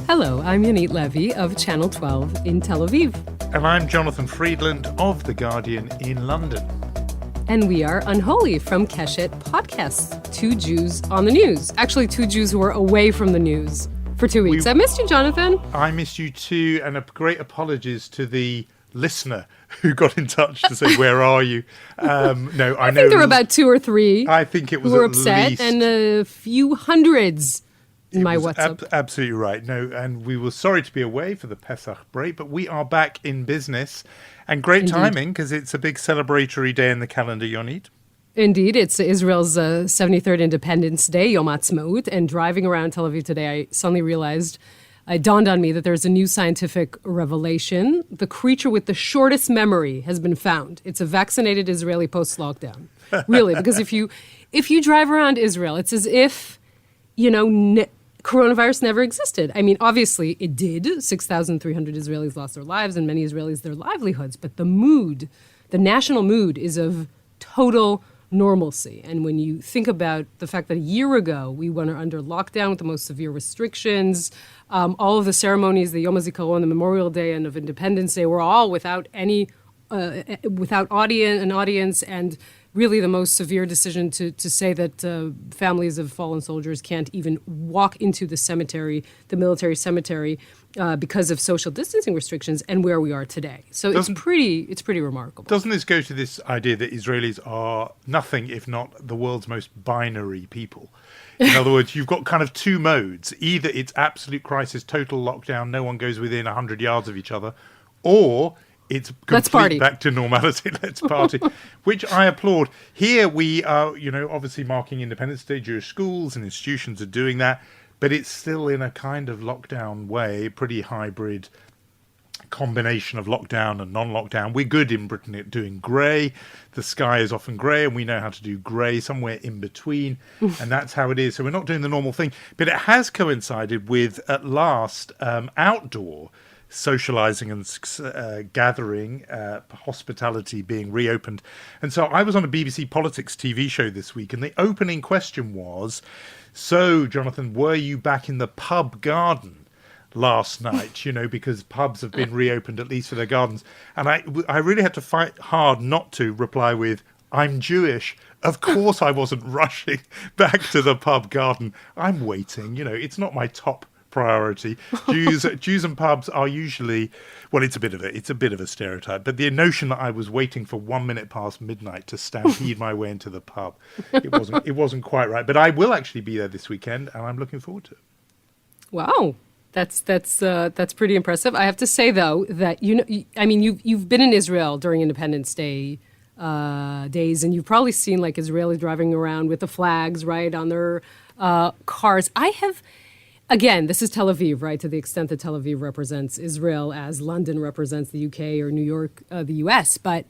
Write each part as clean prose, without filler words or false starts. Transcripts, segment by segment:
Hello, I'm Yonit Levy of Channel 12 in Tel Aviv. And I'm Jonathan Freedland of The Guardian in London. And we are Unholy from Keshet Podcasts, two Jews on the news. Actually, two Jews who were away from the news for 2 weeks. I missed you, Jonathan. I missed you too, and a great apologies to the listener who got in touch to say, where are you? I think there were about two or three. I think it was who were at upset, least, and a few hundreds in my WhatsApp. Absolutely right. No, and we were sorry to be away for the Pesach break, but we are back in business, and great Indeed. Timing because it's a big celebratory day in the calendar, Yonit. Indeed, it's Israel's 73rd Independence Day, Yom Ha'atzmaut, and driving around Tel Aviv today, I suddenly realized, it dawned on me that there's a new scientific revelation. The creature with the shortest memory has been found. It's a vaccinated Israeli post-lockdown. Really, because if you drive around Israel, it's as if, coronavirus never existed. I mean, obviously it did. 6,300 Israelis lost their lives and many Israelis their livelihoods. But the national mood is of total normalcy. And when you think about the fact that a year ago we went under lockdown with the most severe restrictions, all of the ceremonies, the Yom HaZikaron, the Memorial Day and of Independence Day, were all without without audience, and really the most severe decision to say that families of fallen soldiers can't even walk into the cemetery, the military cemetery, because of social distancing restrictions, and where we are today. So it's pretty remarkable. Doesn't this go to this idea that Israelis are nothing if not the world's most binary people? In other words, you've got kind of two modes. Either it's absolute crisis, total lockdown, no one goes within 100 yards of each other, or it's complete back to normality. Let's party, which I applaud. Here we are, obviously marking Independence Day. Jewish schools and institutions are doing that, but it's still in a kind of lockdown way, pretty hybrid combination of lockdown and non-lockdown. We're good in Britain at doing grey. The sky is often grey, and we know how to do grey somewhere in between, and that's how it is. So we're not doing the normal thing, but it has coincided with, at last, outdoor socializing and gathering, hospitality being reopened. And so I was on a BBC Politics TV show this week, and the opening question was, so, Jonathan, were you back in the pub garden last night? Because pubs have been reopened, at least for their gardens. And I really had to fight hard not to reply with, I'm Jewish. Of course I wasn't rushing back to the pub garden. I'm waiting. It's not my top priority. Jews and pubs are usually, well, it's a bit of a stereotype, but the notion that I was waiting for 1 minute past midnight to stampede my way into the pub, it wasn't quite right. But I will actually be there this weekend, and I'm looking forward to it. Wow. That's pretty impressive. I have to say, though, that you've been in Israel during Independence Day days, and you've probably seen like Israelis driving around with the flags right on their cars. I have. Again, this is Tel Aviv, right? To the extent that Tel Aviv represents Israel as London represents the UK or New York, the US. But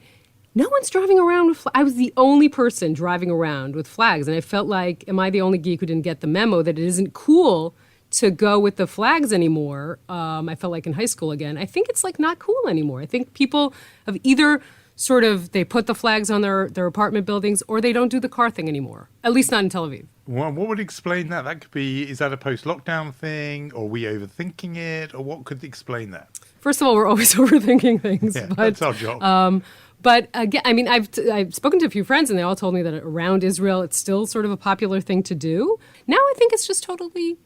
no one's driving around with I was the only person driving around with flags. And I felt like, am I the only geek who didn't get the memo that it isn't cool to go with the flags anymore? I felt like in high school again. I think it's like not cool anymore. I think people have either sort of, they put the flags on their apartment buildings, or they don't do the car thing anymore, at least not in Tel Aviv. Well, what would explain that? That could be, is that a post-lockdown thing, or are we overthinking it, or what could explain that? First of all, we're always overthinking things. Yeah, that's our job. But again, I mean, I've spoken to a few friends, and they all told me that around Israel, it's still sort of a popular thing to do. Now I think it's just totally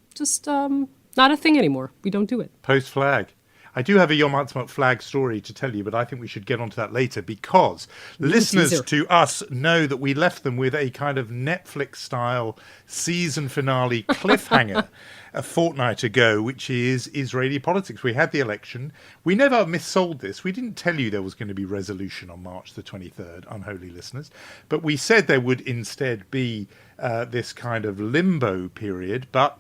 not a thing anymore. We don't do it. Post-flag. I do have a Yom Ha'atzmaut flag story to tell you, but I think we should get onto that later, because listeners to us know that we left them with a kind of Netflix-style season finale cliffhanger a fortnight ago, which is Israeli politics. We had the election. We never missold this. We didn't tell you there was going to be resolution on March the 23rd, unholy listeners, but we said there would instead be this kind of limbo period. But,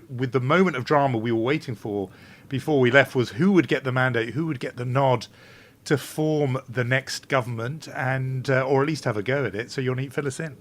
with the moment of drama we were waiting for before we left was who would get the mandate, who would get the nod to form the next government, and or at least have a go at it. So Yonit, fill us in.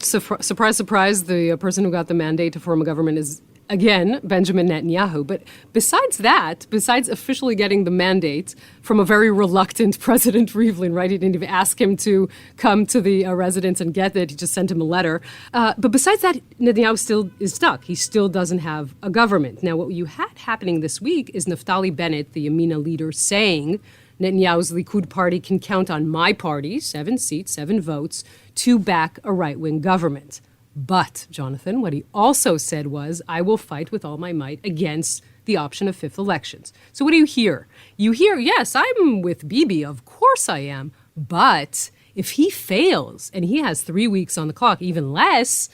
Surprise, surprise, the person who got the mandate to form a government is again, Benjamin Netanyahu. But besides that, besides officially getting the mandate from a very reluctant President Rivlin, right? He didn't even ask him to come to the residence and get it. He just sent him a letter. But besides that, Netanyahu still is stuck. He still doesn't have a government. Now, what you had happening this week is Naftali Bennett, the Yamina leader, saying Netanyahu's Likud party can count on my party, 7 seats, 7 votes, to back a right-wing government. But, Jonathan, what he also said was, I will fight with all my might against the option of fifth elections. So what do you hear? You hear, yes, I'm with Bibi, of course I am. But if he fails and he has 3 weeks on the clock, even less,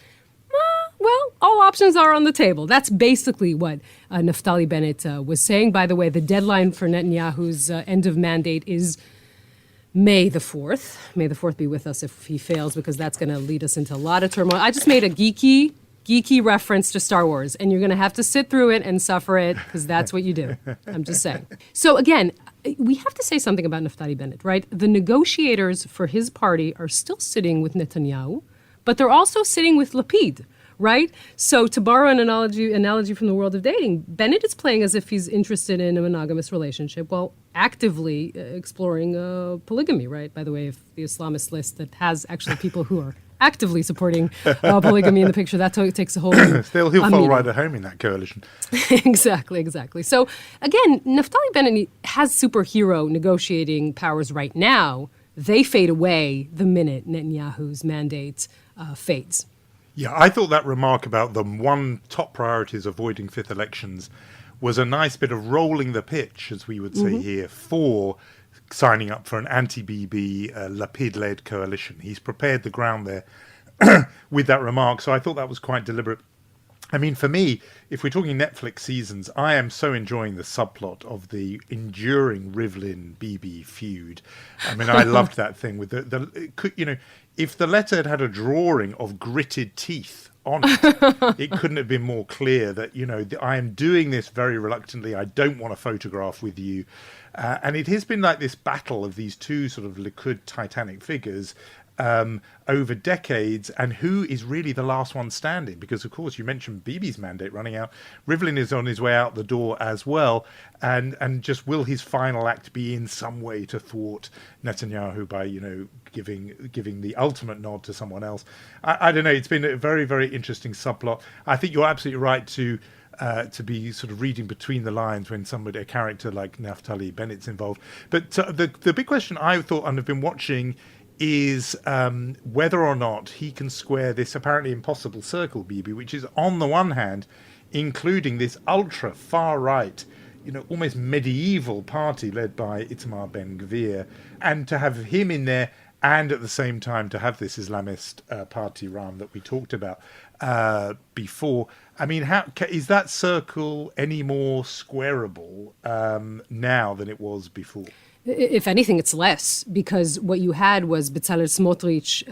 well, all options are on the table. That's basically what Naftali Bennett was saying. By the way, the deadline for Netanyahu's end of mandate is May the 4th. May the 4th be with us if he fails, because that's going to lead us into a lot of turmoil. I just made a geeky reference to Star Wars, and you're going to have to sit through it and suffer it, because that's what you do. I'm just saying. So again, we have to say something about Naftali Bennett, right? The negotiators for his party are still sitting with Netanyahu, but they're also sitting with Lapid, right? So to borrow an analogy from the world of dating, Bennett is playing as if he's interested in a monogamous relationship while actively exploring polygamy, right? By the way, if the Islamist list that has actually people who are actively supporting polygamy in the picture, that takes a whole Still, he'll fall right at home in that coalition. Exactly. So again, Naftali Bennett has superhero negotiating powers right now. They fade away the minute Netanyahu's mandate fades. Yeah, I thought that remark about the one top priority is avoiding fifth elections was a nice bit of rolling the pitch, as we would say here, for signing up for an anti-BB Lapid-led coalition. He's prepared the ground there with that remark, so I thought that was quite deliberate. I mean, for me, if we're talking Netflix seasons, I am so enjoying the subplot of the enduring Rivlin-BB feud. I mean, I loved that thing with if the letter had a drawing of gritted teeth on it, it couldn't have been more clear that, I am doing this very reluctantly. I don't want a photograph with you. And it has been like this battle of these two sort of Likud Titanic figures over decades, and who is really the last one standing? Because, of course, you mentioned Bibi's mandate running out. Rivlin is on his way out the door as well. And just will his final act be in some way to thwart Netanyahu by, giving the ultimate nod to someone else? I don't know. It's been a very, very interesting subplot. I think you're absolutely right to be sort of reading between the lines when a character like Naftali Bennett's involved. But the big question I thought and have been watching is whether or not he can square this apparently impossible circle, Bibi, which is on the one hand including this ultra far right, almost medieval party led by Itamar Ben-Gvir, and to have him in there, and at the same time to have this Islamist party Ram that we talked about before. I mean, how is that circle any more squareable now than it was before? If anything, it's less, because what you had was Bezalel Smotrich,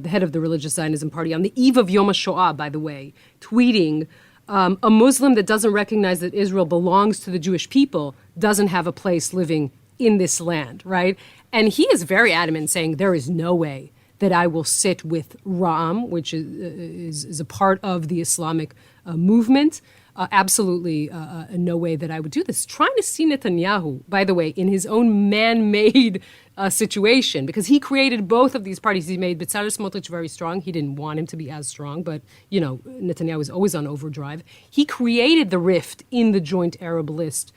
the head of the religious Zionism party, on the eve of Yom HaShoah, by the way, tweeting, a Muslim that doesn't recognize that Israel belongs to the Jewish people doesn't have a place living in this land, right? And he is very adamant, saying there is no way that I will sit with Ram, which is a part of the Islamic movement. Absolutely no way that I would do this. Trying to see Netanyahu, by the way, in his own man-made situation, because he created both of these parties. He made Bezalel Smotrich very strong. He didn't want him to be as strong, but, Netanyahu is always on overdrive. He created the rift in the joint Arab list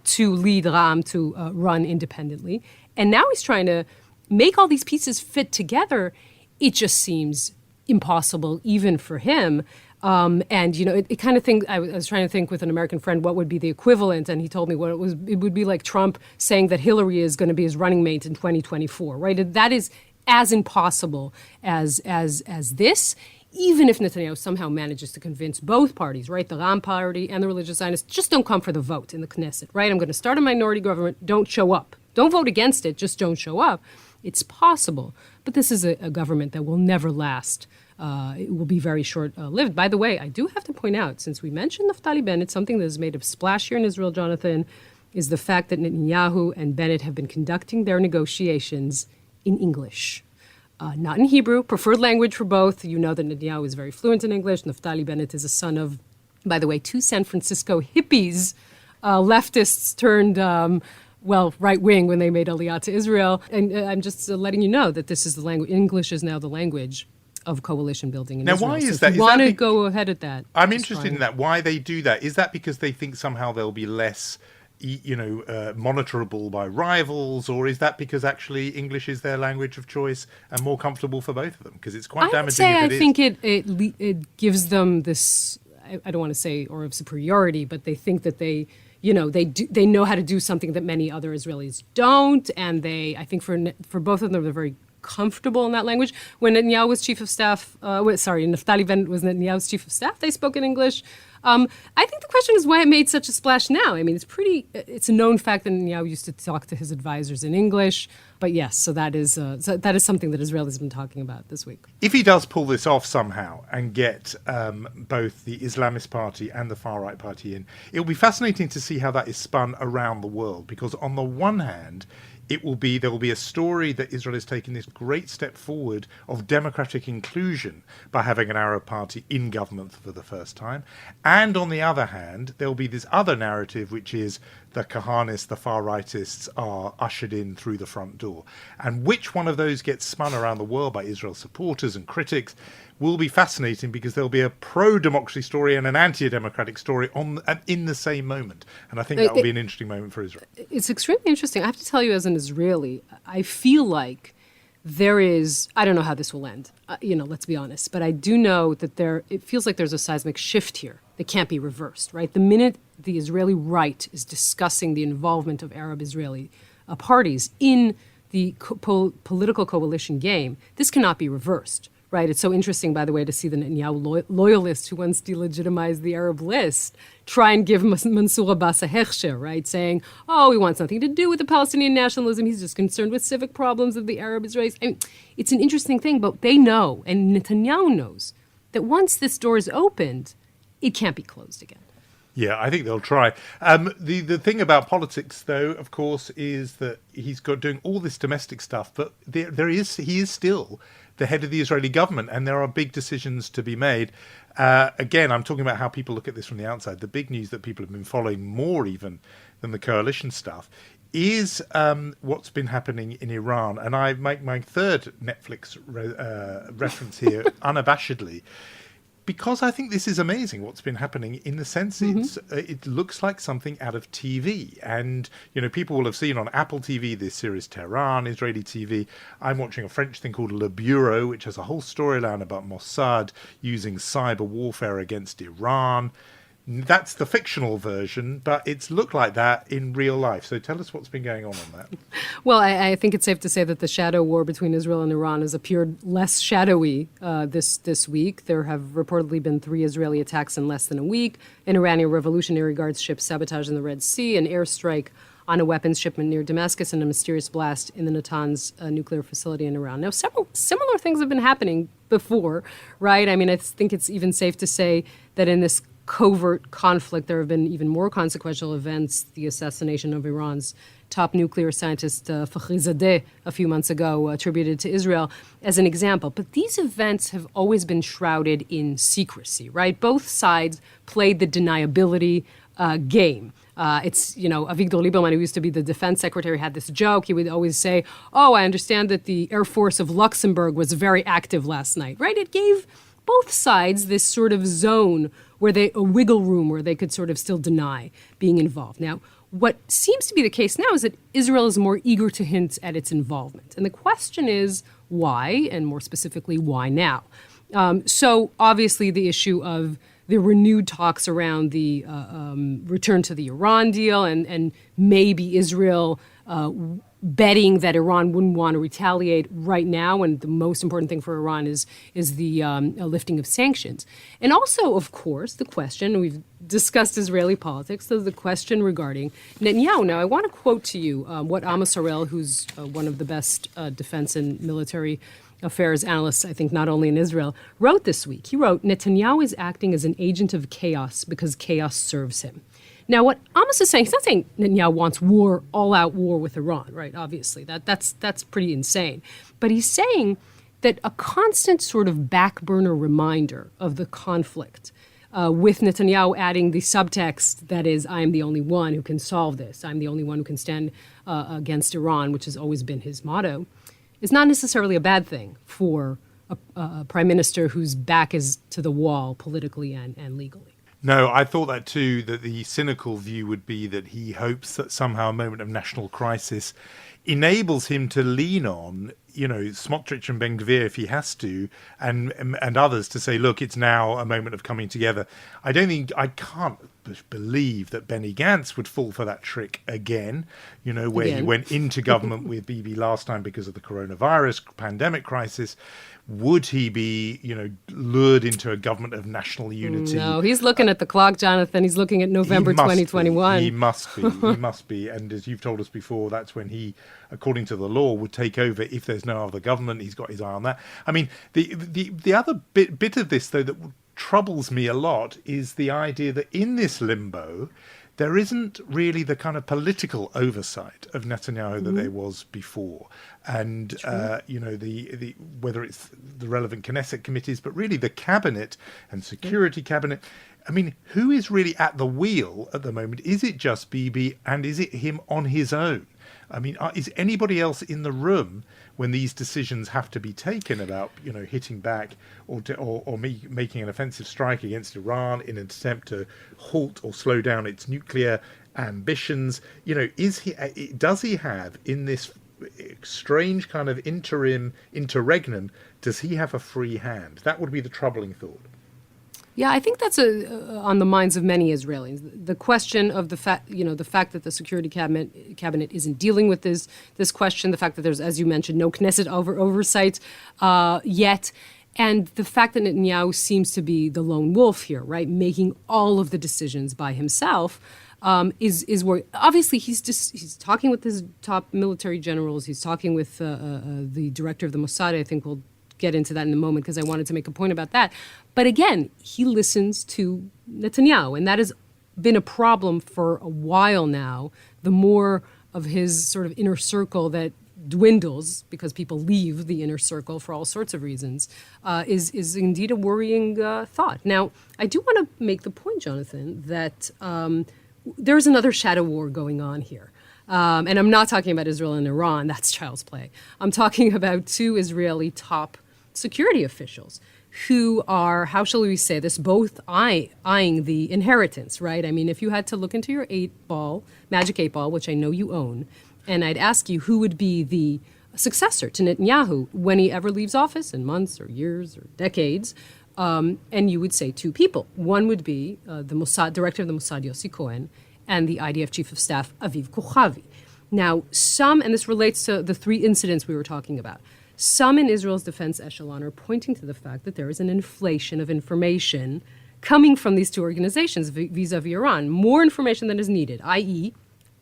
to lead Ram to run independently. And now he's trying to make all these pieces fit together. It just seems impossible even for him. It kind of think I was trying to think with an American friend what would be the equivalent, and he told me it would be like Trump saying that Hillary is going to be his running mate in 2024, right? That is as impossible as this. Even if Netanyahu somehow manages to convince both parties, right, the Ram party and the religious Zionists, just don't come for the vote in the Knesset, right? I'm going to start a minority government. Don't show up. Don't vote against it. Just don't show up. It's possible, but this is a government that will never last. It will be very short-lived. By the way, I do have to point out, since we mentioned Naftali Bennett, something that has made a splash here in Israel, Jonathan, is the fact that Netanyahu and Bennett have been conducting their negotiations in English. Not in Hebrew, preferred language for both. You know that Netanyahu is very fluent in English. Naftali Bennett is a son of by the way, two San Francisco hippies, leftists turned, right-wing when they made Aliyah to Israel. And I'm just letting you know that this is the language. English is now the language of coalition building in Israel. Now, why so is if that? you want to go ahead at that. I'm interested in that. Why they do that? Is that because they think somehow they'll be less, monitorable by rivals, or is that because actually English is their language of choice and more comfortable for both of them? Because it's quite damaging. I think it gives them this. I don't want to say or of superiority, but they think that they know how to do something that many other Israelis don't, and I think for both of them, they're very comfortable in that language. When Netanyahu was chief of staff, Naftali Bennett was Netanyahu's chief of staff, they spoke in English. I think the question is why it made such a splash now. I mean, it's a known fact that Netanyahu used to talk to his advisors in English. But yes, so that is something that Israelis have been talking about this week. If he does pull this off somehow and get both the Islamist party and the far-right party in, it will be fascinating to see how that is spun around the world. Because on the one hand, there will be a story that Israel is taking this great step forward of democratic inclusion by having an Arab party in government for the first time. And on the other hand, there will be this other narrative, which is the Kahanists, the far-rightists are ushered in through the front door. And which one of those gets spun around the world by Israel supporters and critics will be fascinating, because there'll be a pro-democracy story and an anti-democratic story in the same moment. And I think that will be an interesting moment for Israel. It's extremely interesting. I have to tell you, as an Israeli, I feel like there is, I don't know how this will end, let's be honest, but I do know that it feels like there's a seismic shift here that can't be reversed, right? The minute the Israeli right is discussing the involvement of Arab Israeli parties in the political coalition game, this cannot be reversed. Right. It's so interesting, by the way, to see the Netanyahu loyalists who once delegitimized the Arab list try and give Mansour Abbas a hechsher, right, saying, he wants nothing to do with the Palestinian nationalism. He's just concerned with civic problems of the Arab Israelis. I mean, it's an interesting thing, but they know, and Netanyahu knows, that once this door is opened, it can't be closed again. Yeah, I think they'll try. The thing about politics, though, of course, is that he's doing all this domestic stuff, but he is still the head of the Israeli government, and there are big decisions to be made. Again, I'm talking about how people look at this from the outside. The big news that people have been following more even than the coalition stuff is what's been happening in Iran. And I make my third Netflix reference here unabashedly, because I think this is amazing what's been happening, in the sense it looks like something out of TV. And, people will have seen on Apple TV this series Tehran, Israeli TV. I'm watching a French thing called Le Bureau, which has a whole storyline about Mossad using cyber warfare against Iran. That's the fictional version, but it's looked like that in real life. So tell us what's been going on that. Well, I think it's safe to say that the shadow war between Israel and Iran has appeared less shadowy this week. There have reportedly been 3 Israeli attacks in less than a week, an Iranian Revolutionary Guards ship sabotage in the Red Sea, an airstrike on a weapons shipment near Damascus, and a mysterious blast in the Natanz nuclear facility in Iran. Now, several similar things have been happening before, right? I mean, I think it's even safe to say that in this covert conflict, there have been even more consequential events. The assassination of Iran's top nuclear scientist, Fakhrizadeh, a few months ago, attributed to Israel as an example. But these events have always been shrouded in secrecy, right? Both sides played the deniability game. Avigdor Lieberman, who used to be the defense secretary, had this joke. He would always say, I understand that the Air Force of Luxembourg was very active last night, right? It gave both sides this sort of zone a wiggle room where they could sort of still deny being involved. Now, what seems to be the case now is that Israel is more eager to hint at its involvement. And the question is why, and more specifically, why now? So obviously the issue of the renewed talks around the return to the Iran deal and maybe Israel betting that Iran wouldn't want to retaliate right now, and the most important thing for Iran is the lifting of sanctions. And also, of course, the question, we've discussed Israeli politics, so the question regarding Netanyahu. Now, I want to quote to you what Amos Harel, who's one of the best defense and military affairs analysts, I think, not only in Israel, wrote this week. He wrote, "Netanyahu is acting as an agent of chaos because chaos serves him." Now, what Amos is saying, he's not saying Netanyahu wants war, all-out war with Iran, right? Obviously, that's pretty insane. But he's saying that a constant sort of back burner reminder of the conflict with Netanyahu adding the subtext that is, I am the only one who can solve this. I'm the only one who can stand against Iran, which has always been his motto, is not necessarily a bad thing for a prime minister whose back is to the wall politically and legally. No, I thought that too, that the cynical view would be that he hopes that somehow a moment of national crisis enables him to lean on, Smotrich and Ben-Gvir if he has to, and others to say, look, it's now a moment of coming together. I can't believe that Benny Gantz would fall for that trick again, where he went into government with Bibi last time because of the coronavirus pandemic crisis. Would he be, lured into a government of national unity? No, he's looking at the clock, Jonathan. He's looking at November 2021. He must be. He must be. And as you've told us before, that's when he, according to the law, would take over if there's no other government. He's got his eye on that. I mean, the other bit of this, though, that troubles me a lot is the idea that in this limbo, there isn't really the kind of political oversight of Netanyahu that there was before. And, whether it's the relevant Knesset committees, but really the cabinet and security cabinet. I mean, who is really at the wheel at the moment? Is it just Bibi, and is it him on his own? I mean, is anybody else in the room when these decisions have to be taken about, hitting back or making an offensive strike against Iran in an attempt to halt or slow down its nuclear ambitions? Does he have in this strange kind of interregnum, does he have a free hand? That would be the troubling thought. Yeah, I think that's on the minds of many Israelis. The question of the fact that the security cabinet isn't dealing with this question, the fact that there's, as you mentioned, no Knesset oversight yet, and the fact that Netanyahu seems to be the lone wolf here, right, making all of the decisions by himself. Is where obviously he's talking with his top military generals. He's talking with the director of the Mossad. I think we'll get into that in a moment because I wanted to make a point about that. But again, he listens to Netanyahu, and that has been a problem for a while now. The more of his sort of inner circle that dwindles because people leave the inner circle for all sorts of reasons is indeed a worrying thought. Now, I do want to make the point, Jonathan, that there's another shadow war going on here. And I'm not talking about Israel and Iran. That's child's play. I'm talking about two Israeli top security officials who are, how shall we say this, both eyeing the inheritance, right? I mean, if you had to look into your magic 8-ball, which I know you own, and I'd ask you who would be the successor to Netanyahu when he ever leaves office in months or years or decades, and you would say two people. One would be the Mossad director of the Mossad, Yossi Cohen, and the IDF chief of staff, Aviv Kochavi. Now, and this relates to the three incidents we were talking about, some in Israel's defense echelon are pointing to the fact that there is an inflation of information coming from these two organizations vis-a-vis Iran, more information than is needed, i.e.,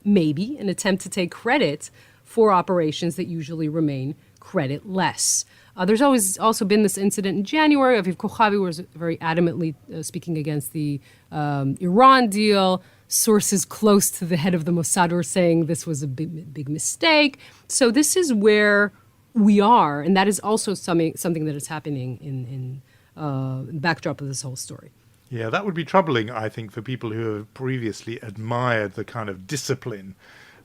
maybe an attempt to take credit for operations that usually remain creditless. There's always also been this incident in January. Aviv Kochavi was very adamantly speaking against the Iran deal. Sources close to the head of the Mossad were saying this was a big mistake. So this is where we are, and that is also something that is happening in backdrop of this whole story. Yeah, that would be troubling, I think, for people who have previously admired the kind of discipline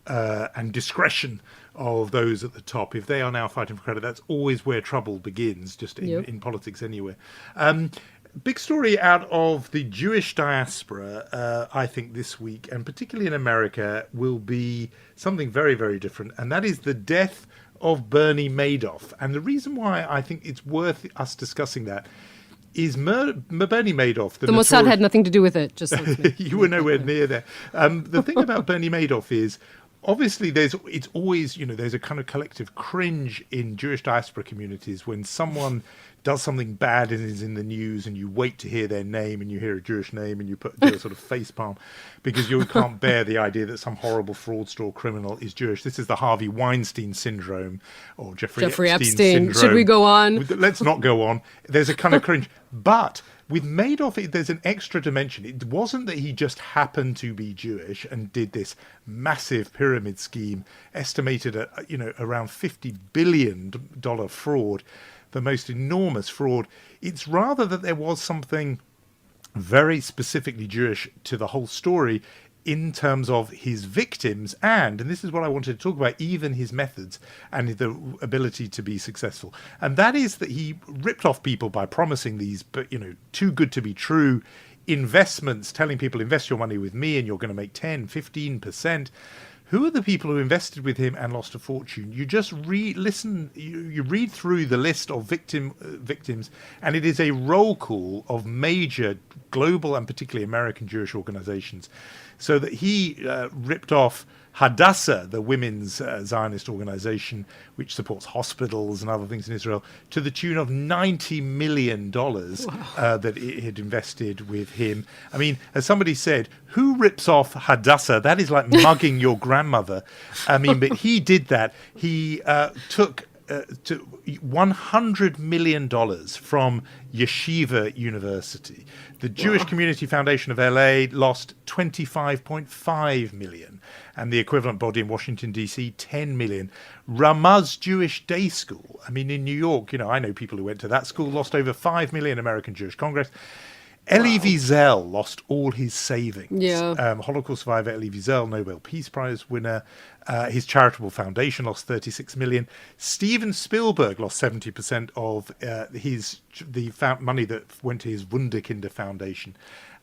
and discretion of those at the top. If they are now fighting for credit, that's always where trouble begins, just in politics anywhere. Big story out of the Jewish diaspora, I think, this week, and particularly in America, will be something very, very different, and that is the death of Bernie Madoff. And the reason why I think it's worth us discussing that is Bernie Madoff. The Mossad had nothing to do with it. Just you were nowhere near there. The thing about Bernie Madoff is, obviously, there's a kind of collective cringe in Jewish diaspora communities when someone does something bad and is in the news, and you wait to hear their name, and you hear a Jewish name, and you do a sort of face palm because you can't bear the idea that some horrible fraudster or criminal is Jewish. This is the Harvey Weinstein syndrome, or Jeffrey Epstein syndrome. Should we go on? Let's not go on. There's a kind of cringe, but with Madoff, there's an extra dimension. It wasn't that he just happened to be Jewish and did this massive pyramid scheme, estimated at around $50 billion fraud, the most enormous fraud. It's rather that there was something very specifically Jewish to the whole story in terms of his victims and this is what I wanted to talk about, even his methods and the ability to be successful. And that is that he ripped off people by promising these, but too good to be true investments, telling people invest your money with me and you're going to make 10-15%. Who are the people who invested with him and lost a fortune? You just you read through the list of victims, and it is a roll call of major global and particularly American Jewish organizations. So that he ripped off Hadassah, the women's Zionist organization, which supports hospitals and other things in Israel, to the tune of $90 million that it had invested with him. I mean, as somebody said, who rips off Hadassah? That is like mugging your grandmother. I mean, but he did that. He took to $100 million from Yeshiva University. The Jewish Community Foundation of LA lost $25.5 million, and the equivalent body in Washington, D.C., $10 million. Ramaz Jewish Day School, I mean, in New York, I know people who went to that school, lost over $5 million. American Jewish Congress. Elie Wiesel lost all his savings. Holocaust survivor Elie Wiesel, Nobel Peace Prize winner. His charitable foundation lost $36 million. Steven Spielberg lost 70% of the money that went to his Wunderkinder Foundation,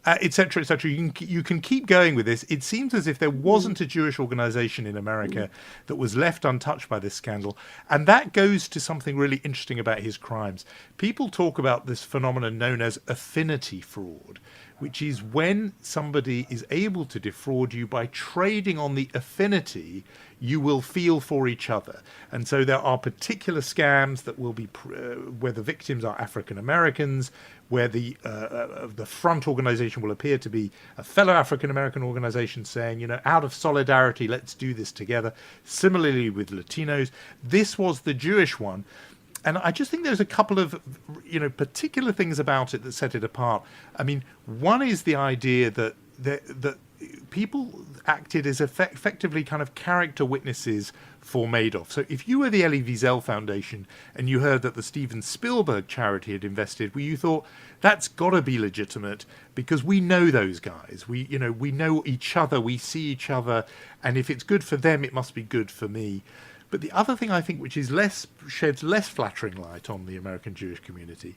etc., etc. You can keep going with this. It seems as if there wasn't a Jewish organization in America that was left untouched by this scandal. And that goes to something really interesting about his crimes. People talk about this phenomenon known as affinity fraud, which is when somebody is able to defraud you by trading on the affinity you will feel for each other. And so there are particular scams that will be where the victims are African Americans, where the front organization will appear to be a fellow African American organization saying, out of solidarity, let's do this together. Similarly with Latinos, this was the Jewish one. And I just think there's a couple of, particular things about it that set it apart. I mean, one is the idea that people acted as effectively kind of character witnesses for Madoff. So if you were the Elie Wiesel Foundation and you heard that the Steven Spielberg charity had invested, well, you thought that's got to be legitimate because we know those guys. We know each other. We see each other. And if it's good for them, it must be good for me. But the other thing I think which is sheds less flattering light on the American Jewish community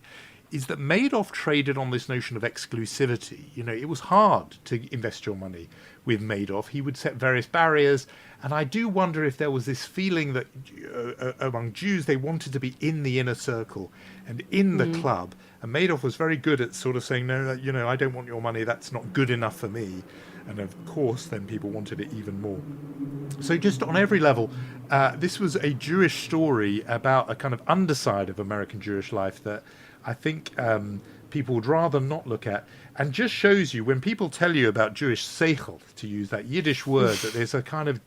is that Madoff traded on this notion of exclusivity. It was hard to invest your money with Madoff. He would set various barriers. And I do wonder if there was this feeling that among Jews, they wanted to be in the inner circle and in the club. And Madoff was very good at sort of saying, no, I don't want your money. That's not good enough for me. And of course, then people wanted it even more. So just on every level, this was a Jewish story about a kind of underside of American Jewish life that I think people would rather not look at, and just shows you when people tell you about Jewish seichel, to use that Yiddish word, that there's a kind of,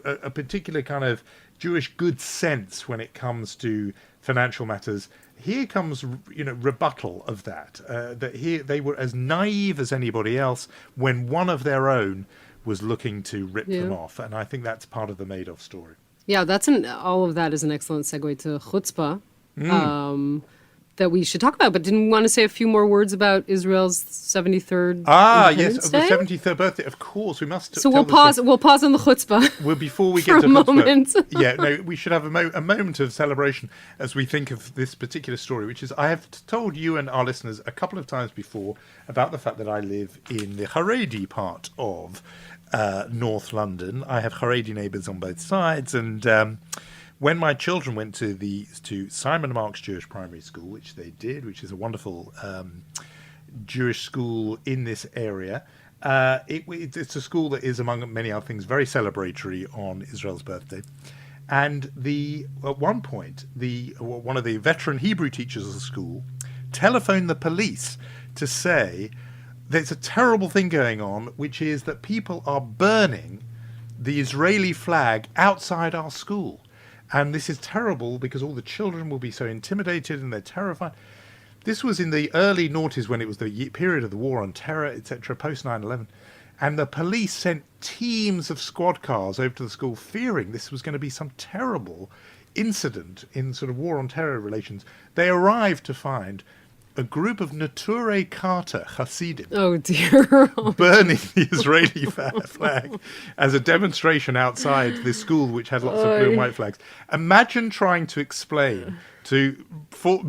a particular kind of Jewish good sense when it comes to financial matters. Here comes, rebuttal of that. That here they were as naive as anybody else when one of their own was looking to rip them off, and I think that's part of the Madoff story. Yeah, all of that is an excellent segue to chutzpah. That we should talk about, but didn't we want to say a few more words about Israel's 73rd yes, Day? The 73rd birthday. Of course, we must. So we'll pause on the chutzpah. Well, before we get to chutzpah, we should have a moment of celebration as we think of this particular story, which is I have told you and our listeners a couple of times before about the fact that I live in the Haredi part of North London. I have Haredi neighbours on both sides, and when my children went to Simon & Mark's Jewish Primary School, which they did, which is a wonderful Jewish school in this area, it's a school that is, among many other things, very celebratory on Israel's birthday. And at one point, one of the veteran Hebrew teachers of the school telephoned the police to say there's a terrible thing going on, which is that people are burning the Israeli flag outside our school. And this is terrible because all the children will be so intimidated and they're terrified. This was in the early noughties when it was the period of the war on terror, etc., post 9/11. And the police sent teams of squad cars over to the school fearing this was going to be some terrible incident in sort of war on terror relations. They arrived to find a group of Neturei Carter Hasidim Oh dear. burning the Israeli flag as a demonstration outside this school, which had lots of blue and white flags. Imagine trying to explain to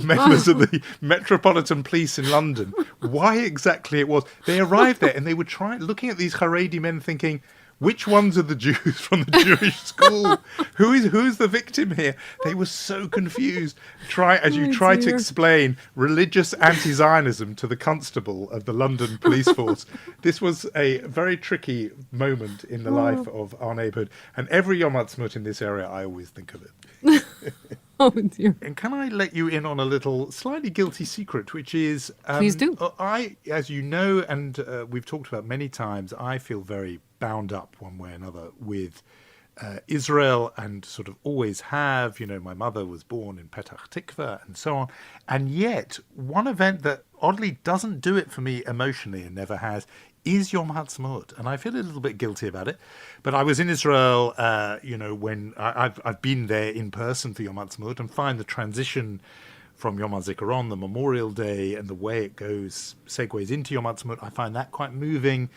members of the Metropolitan Police in London why exactly it was. They arrived there and they were looking at these Haredi men thinking, which ones are the Jews from the Jewish school? Who's the victim here? They were so confused. Try to explain religious anti-Zionism to the constable of the London police force. This was a very tricky moment in the life of our neighbourhood. And every Yom Ha'atzmaut in this area, I always think of it. Oh dear. And can I let you in on a little slightly guilty secret, which is... Please do. I, as you know, and we've talked about many times, I feel very bound up one way or another with Israel, and sort of always have. You know, my mother was born in Petach Tikva and so on. And yet, one event that oddly doesn't do it for me emotionally and never has is Yom Ha'atzmaut, and I feel a little bit guilty about it. But I was in Israel, when I've been there in person for Yom Ha'atzmaut, and find the transition from Yom HaZikaron, the Memorial Day, and the way it segues into Yom Ha'atzmaut, I find that quite moving.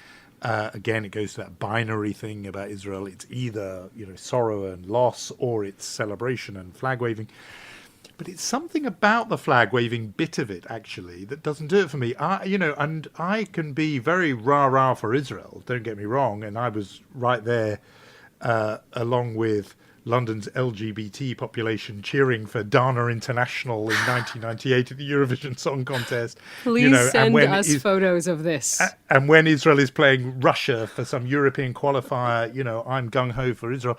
Again, it goes to that binary thing about Israel. It's either sorrow and loss, or it's celebration and flag waving. But it's something about the flag waving bit of it, actually, that doesn't do it for me. And I can be very rah-rah for Israel, don't get me wrong. And I was right there along with London's LGBT population cheering for Dana International in 1998 at the Eurovision Song Contest. Please send us photos of this. And when Israel is playing Russia for some European qualifier, I'm gung-ho for Israel.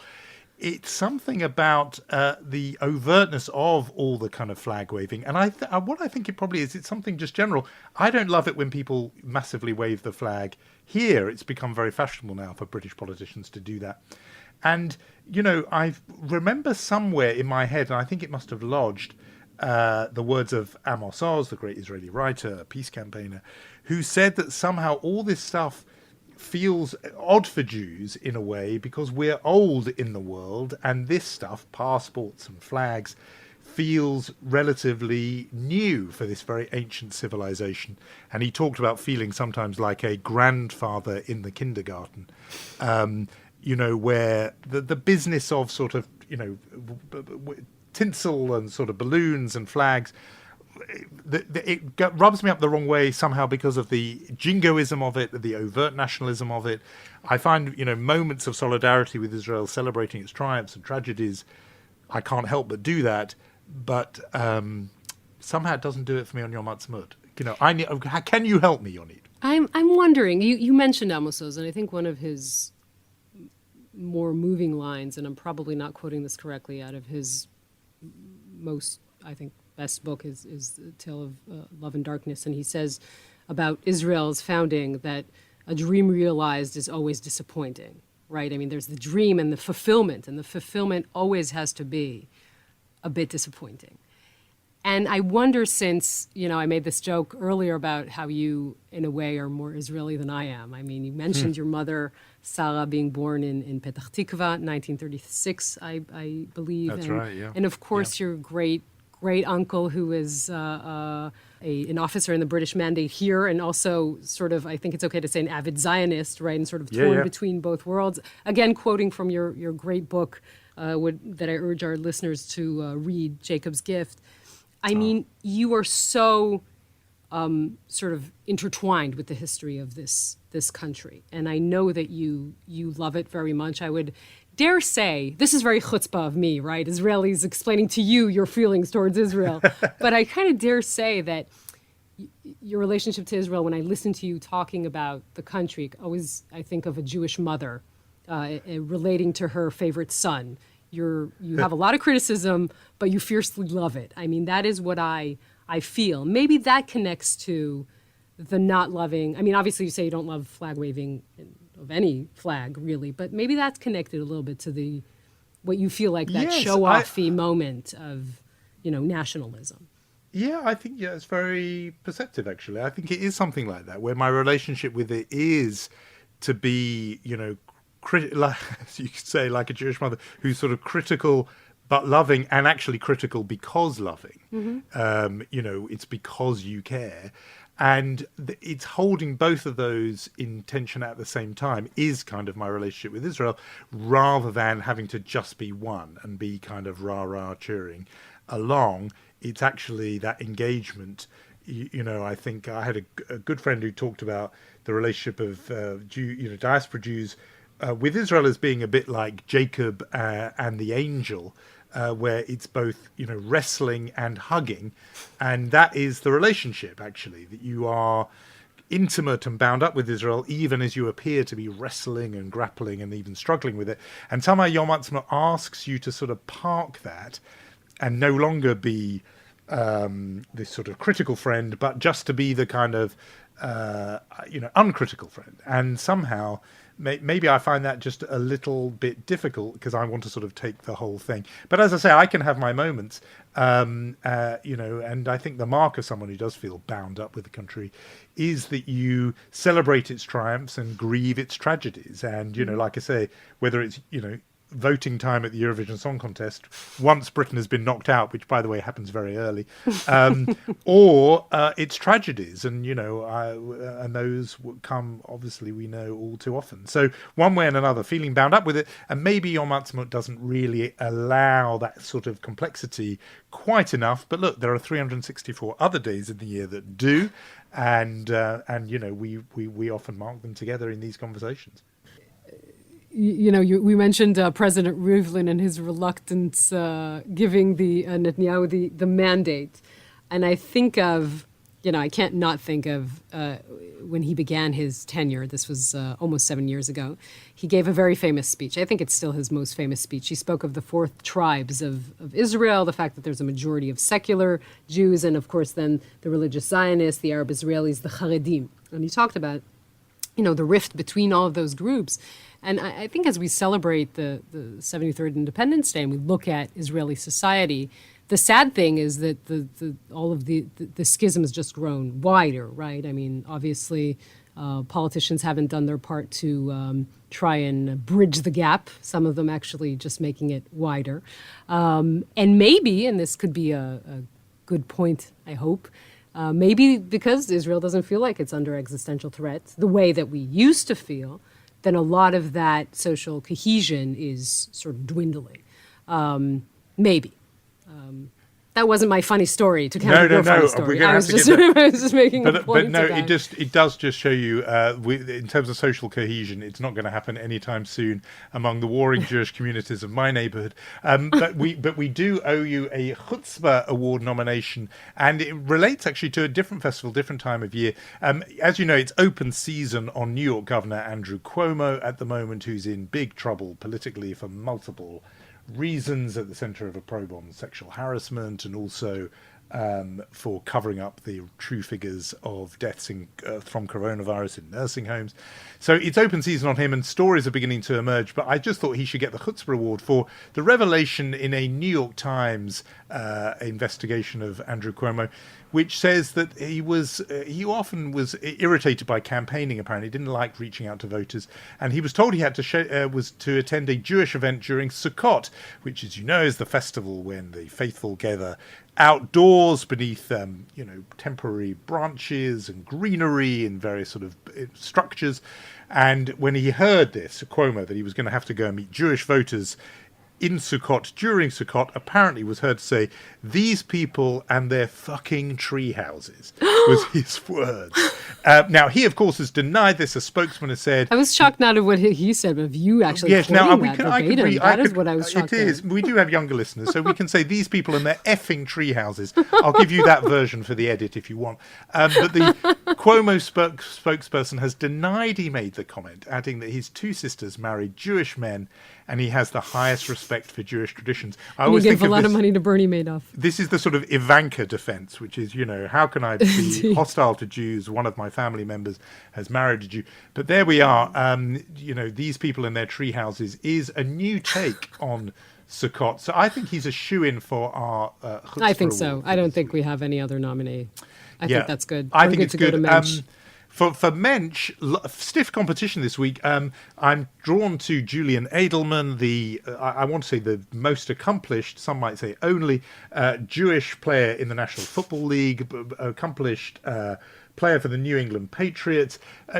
It's something about the overtness of all the kind of flag waving. And what I think it probably is, it's something just general. I don't love it when people massively wave the flag. Here, it's become very fashionable now for British politicians to do that. And, I remember somewhere in my head, and I think it must have lodged, the words of Amos Oz, the great Israeli writer, peace campaigner, who said that somehow all this stuff feels odd for Jews in a way because we're old in the world, and this stuff, passports and flags, feels relatively new for this very ancient civilization. And he talked about feeling sometimes like a grandfather in the kindergarten, where the business of sort of, tinsel and sort of balloons and flags, it rubs me up the wrong way somehow because of the jingoism of it, the overt nationalism of it. I find, moments of solidarity with Israel, celebrating its triumphs and tragedies, I can't help but do that. But somehow it doesn't do it for me on Yom Ha'atzmaut. Can you help me, Yonit? I'm wondering, you mentioned Amos Oz, and I think one of his more moving lines, and I'm probably not quoting this correctly, out of his most, I think, best book is A Tale of Love and Darkness. And he says about Israel's founding that a dream realized is always disappointing, right? I mean, there's the dream and the fulfillment always has to be a bit disappointing. And I wonder, since, I made this joke earlier about how you, in a way, are more Israeli than I am. I mean, you mentioned your mother, Sarah, being born in Petach Tikva, 1936, I believe. That's right, yeah. And of course, your great uncle, who is an officer in the British Mandate here, and also sort of, I think it's okay to say, an avid Zionist, right, and sort of torn between both worlds. Again, quoting from your great book that I urge our listeners to read, Jacob's Gift. I mean, you are so sort of intertwined with the history of this country, and I know that you love it very much. I would dare say, this is very chutzpah of me, right? Israelis explaining to you your feelings towards Israel. But I kind of dare say that your relationship to Israel, when I listen to you talking about the country, always I think of a Jewish mother relating to her favorite son. You have a lot of criticism, but you fiercely love it. I mean, that is what I feel. Maybe that connects to the not loving. I mean, obviously you say you don't love flag waving of any flag, really, but maybe that's connected a little bit to what you feel like that show-offy moment of, nationalism. Yeah, I think it's very perceptive, actually. I think it is something like that, where my relationship with it is to be, like, as you could say, like a Jewish mother who's sort of critical, but loving and actually critical because loving. It's because you care. And it's holding both of those in tension at the same time is kind of my relationship with Israel, rather than having to just be one and be kind of rah-rah cheering along. It's actually that engagement. I think I had a good friend who talked about the relationship of diaspora Jews with Israel as being a bit like Jacob and the angel, where it's both, wrestling and hugging. And that is the relationship, actually, that you are intimate and bound up with Israel, even as you appear to be wrestling and grappling and even struggling with it. And somehow Yom Ha'atzmaut asks you to sort of park that and no longer be this sort of critical friend, but just to be the kind of, uncritical friend. And somehow maybe I find that just a little bit difficult because I want to sort of take the whole thing. But as I say, I can have my moments, and I think the mark of someone who does feel bound up with the country is that you celebrate its triumphs and grieve its tragedies. And, like I say, whether it's, voting time at the Eurovision Song Contest once Britain has been knocked out, which by the way happens very early, or its tragedies, and and those come, obviously, we know all too often. So one way and another, feeling bound up with it, and maybe Yom Ha'atzmaut doesn't really allow that sort of complexity quite enough. But look, there are 364 other days in the year that do, and we often mark them together in these conversations. We mentioned President Rivlin and his reluctance giving the Netanyahu the mandate. And I think of, I can't not think of when he began his tenure. This was almost 7 years ago. He gave a very famous speech. I think it's still his most famous speech. He spoke of the 4 tribes of Israel, the fact that there's a majority of secular Jews, and of course then the religious Zionists, the Arab Israelis, the Haredim. And he talked about, the rift between all of those groups. And I think as we celebrate the 73rd Independence Day and we look at Israeli society, the sad thing is that all of the schism has just grown wider, right? I mean, obviously, politicians haven't done their part to try and bridge the gap, some of them actually just making it wider. And maybe, and this could be a good point, I hope, maybe because Israel doesn't feel like it's under existential threat the way that we used to feel, then a lot of that social cohesion is sort of dwindling. Maybe. That wasn't my funny story to counter your funny story. I was just making a point. But no, it does just show you, in terms of social cohesion, it's not going to happen anytime soon among the warring Jewish communities of my neighborhood. But we do owe you a Chutzpah Award nomination, and it relates actually to a different festival, different time of year. As you know, it's open season on New York Governor Andrew Cuomo at the moment, who's in big trouble politically for multiple reasons, at the center of a probe on sexual harassment, and also for covering up the true figures of deaths from coronavirus in nursing homes. So it's open season on him, and stories are beginning to emerge. But I just thought he should get the Chutzpah Award for the revelation in a New York Times investigation of Andrew Cuomo, which says that he often was irritated by campaigning. Apparently, he didn't like reaching out to voters, and he was told he had to was to attend a Jewish event during Sukkot, which, as you know, is the festival when the faithful gather outdoors beneath temporary branches and greenery in various sort of structures. And when he heard this, Cuomo, that he was going to have to go and meet Jewish voters in Sukkot, during Sukkot, apparently was heard to say, "These people and their fucking tree houses," was his words. Now, he, of course, has denied this. A spokesman has said... I was shocked not at what he said, but if you actually yes, now, we that can, verbatim, that is what I was shocked at. It is. At. We do have younger listeners, so we can say, "These people and their effing tree houses." I'll give you that version for the edit if you want. But the Cuomo spokesperson has denied he made the comment, adding that his 2 sisters married Jewish men, and he has the highest respect for Jewish traditions. And he gave a lot of money to Bernie Madoff. This is the sort of Ivanka defense, which is, how can I be hostile to Jews? One of my family members has married a Jew. But there we are. These people in their tree houses is a new take on Sukkot. So I think he's a shoo-in for our I think so. I don't think we have any other nominee. I think that's good. I think it's good. For Mensch, stiff competition this week. I'm drawn to Julian Edelman, I want to say the most accomplished, some might say only, Jewish player in the National Football League, accomplished player for the New England Patriots,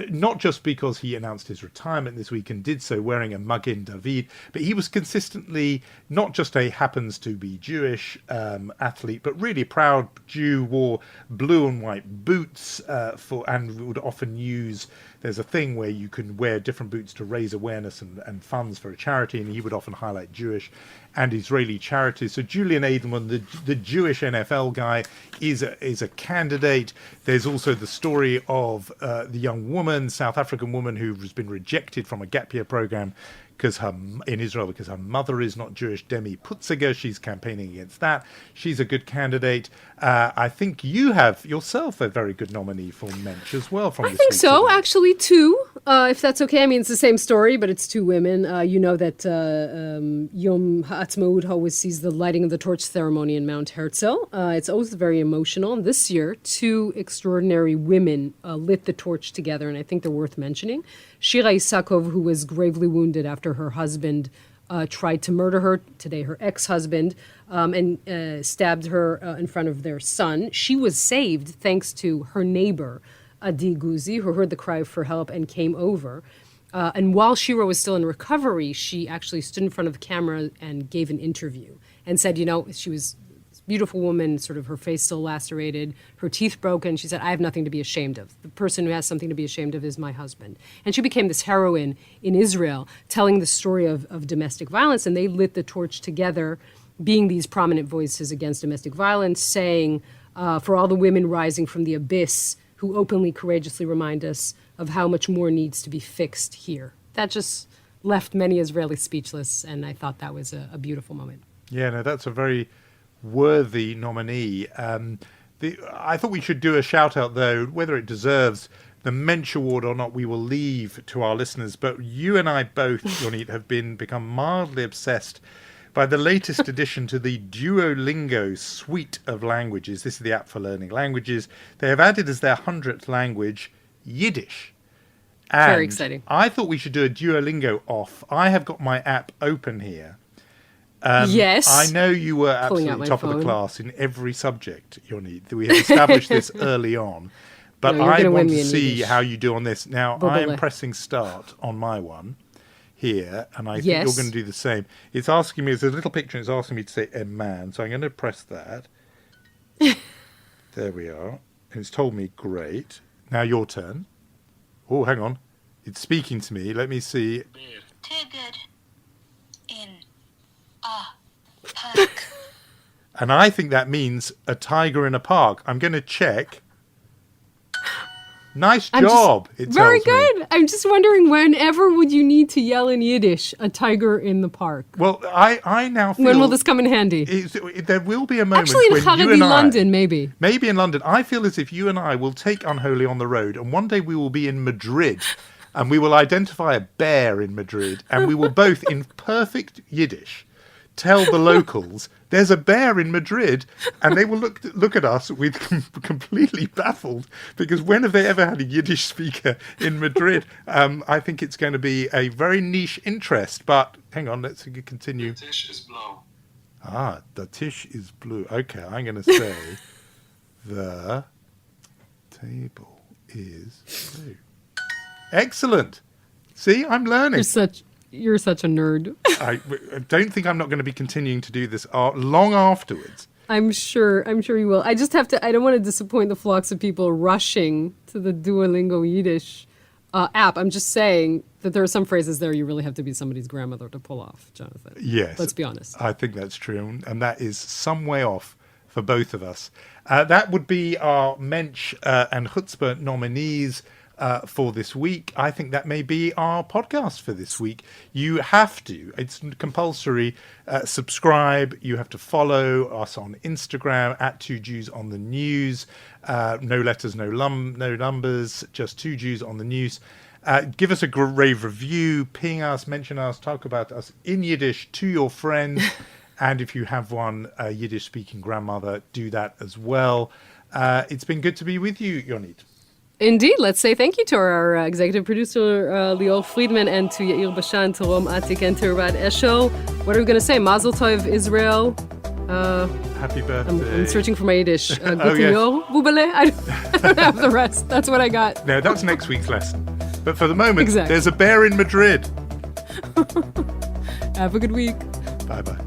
not just because he announced his retirement this week and did so wearing a Magen David, but he was consistently not just a happens to be Jewish athlete, but really proud Jew, wore blue and white boots and would often use, there's a thing where you can wear different boots to raise awareness and funds for a charity, and he would often highlight Jewish and Israeli charities. So Julian Edelman, the Jewish NFL guy, is a candidate. There's also the story of the young woman, South African woman, who has been rejected from a gap year program in Israel because her mother is not Jewish, Demi Putziger. She's campaigning against that. She's a good candidate. I think you have yourself a very good nominee for Mensch as well. I think so, actually, two, if that's okay. I mean, it's the same story, but it's two women. You know that Yom HaAtzmaut always sees the lighting of the torch ceremony in Mount Herzl. It's always very emotional. And this year, two extraordinary women lit the torch together, and I think they're worth mentioning. Shira Isakov, who was gravely wounded after her husband tried to murder her, today her ex-husband, and stabbed her in front of their son. She was saved thanks to her neighbor, Adi Guzi, who heard the cry for help and came over. And while Shira was still in recovery, she actually stood in front of the camera and gave an interview and said, she was beautiful woman, sort of her face still lacerated, her teeth broken. She said, I have nothing to be ashamed of. The person who has something to be ashamed of is my husband. And she became this heroine in Israel, telling the story of domestic violence. And they lit the torch together, being these prominent voices against domestic violence, saying, for all the women rising from the abyss who openly, courageously remind us of how much more needs to be fixed here. That just left many Israelis speechless. And I thought that was a beautiful moment. Yeah, no, that's a very worthy nominee. I thought we should do a shout out, though, whether it deserves the Mensch Award or not, we will leave to our listeners. But you and I both, Yonit, have become mildly obsessed by the latest addition to the Duolingo suite of languages. This is the app for learning languages. They have added as their 100th language Yiddish. And very exciting. I thought we should do a Duolingo off. I have got my app open here. Yes. I know you were absolutely top of the class in every subject, Yonit. We have established this early on. But I want to see how you do on this. Now, I am pressing start on my one here, and I think you're going to do the same. It's asking me, there's a little picture, it's asking me to say a man, so I'm going to press that. There we are. And it's told me, great. Now your turn. Oh, hang on. It's speaking to me. Let me see. Tigger in a park. And I think that means a tiger in a park. I'm going to check. Nice job. It very tells me. good. I'm just wondering, whenever would you need to yell in Yiddish, a tiger in the park? Well, I now feel... When will this come in handy? There will be a moment actually, in when Haredi, you and I... London, maybe. Maybe in London. I feel as if you and I will take Unholy on the road, and one day we will be in Madrid, and we will identify a bear in Madrid, and we will both, in perfect Yiddish, tell the locals there's a bear in Madrid, and they will look at us with completely baffled, because when have they ever had a Yiddish speaker in Madrid? I think it's going to be a very niche interest, but hang on, let's continue. The tish is blue. Ah, the tish is blue. Okay, I'm going to say the table is blue. Excellent. See, I'm learning. You're such a nerd. I don't think I'm not going to be continuing to do this long afterwards. I'm sure you will. I just have to, I don't want to disappoint the flocks of people rushing to the Duolingo Yiddish app. I'm just saying that there are some phrases there you really have to be somebody's grandmother to pull off, Jonathan. Yes. Let's be honest. I think that's true. And that is some way off for both of us. That would be our Mensch and Chutzpah nominees for this week. I think that may be our podcast for this week. You have to, it's compulsory, subscribe. You have to follow us on Instagram at 2 Jews on the News. No letters, no numbers, just 2 Jews on the News. Give us a rave review, ping us, mention us, talk about us in Yiddish to your friends. And if you have one Yiddish-speaking grandmother, do that as well. It's been good to be with you, Yonit. Indeed. Let's say thank you to our executive producer, Lior Friedman, and to Yair Bashan, to Rom Atik, and to Rad Esho. What are we going to say? Mazel Tov, Israel. Happy birthday. I'm searching for my Yiddish. Oh, Guten yes. Yor, Bubele. I don't have the rest. That's what I got. No, that's next week's lesson. But for the moment, Exactly. there's a bear in Madrid. Have a good week. Bye-bye.